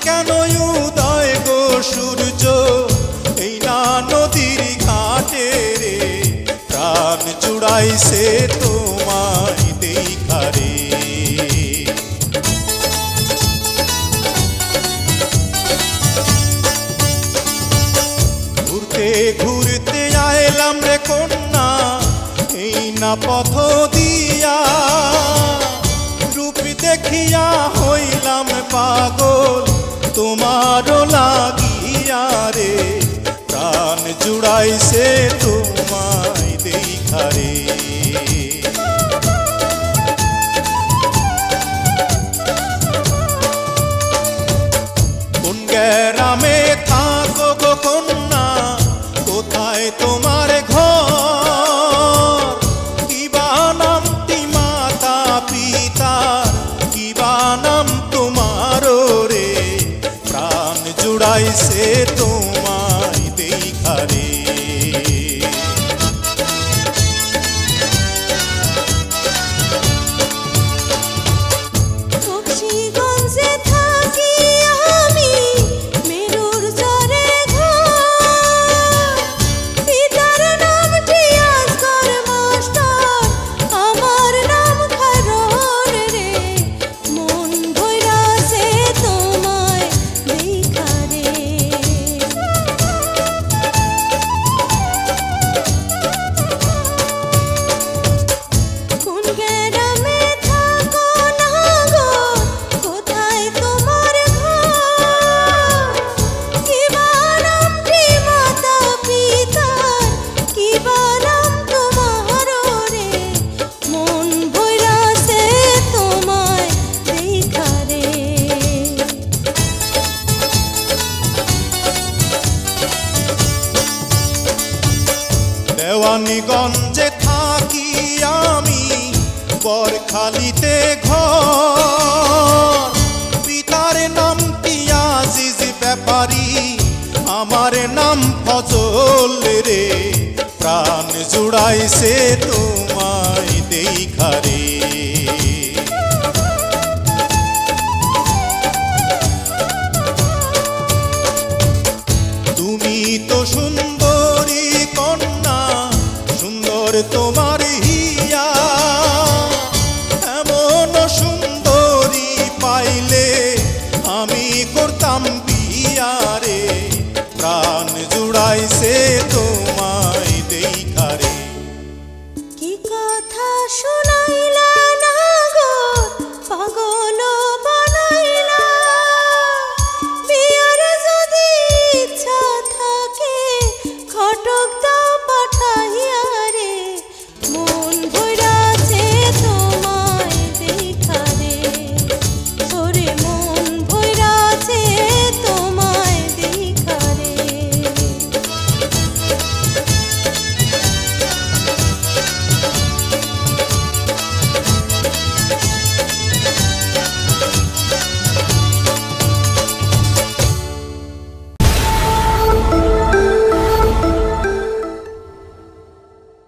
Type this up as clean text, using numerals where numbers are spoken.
কেন উদয় গো সূর্য এই না নদীর ঘাটে রে, প্রাণ জুড়াইছে তোমায় দেখা রে। ঘুরতে ঘুরতে আইলাম রে কন্যা এই না পথ দিয়া, রূপ দেখিয়া হইলাম পাগল তোমারও লাগিয়া রে, প্রাণ জুড়াইছে তোমায় দেখা রে। কোন গ্রামে থাকো গো কন্যা, কোথায় তোমার ঘর, কিবা নামটি মাতা পিতার, কিবা নাম তোমার রে, প্রাণ জুড়াইছে তোমায় দেখা রে। দেওয়ানীগঞ্জে থাকি আমি বরখালিতে ঘর, পিতার নামটি আজিজ ব্যাপারী, আমার নাম ফজল রে, প্রাণ জুড়াইছে তোমায় দেখা রে। তুমি তো সুন্দরী কন্যা, সুন্দর তোমার হিয়া, এমন সুন্দরী পাইলে আমি করতাম বিয়া রে, প্রাণ জুড়াইছে তো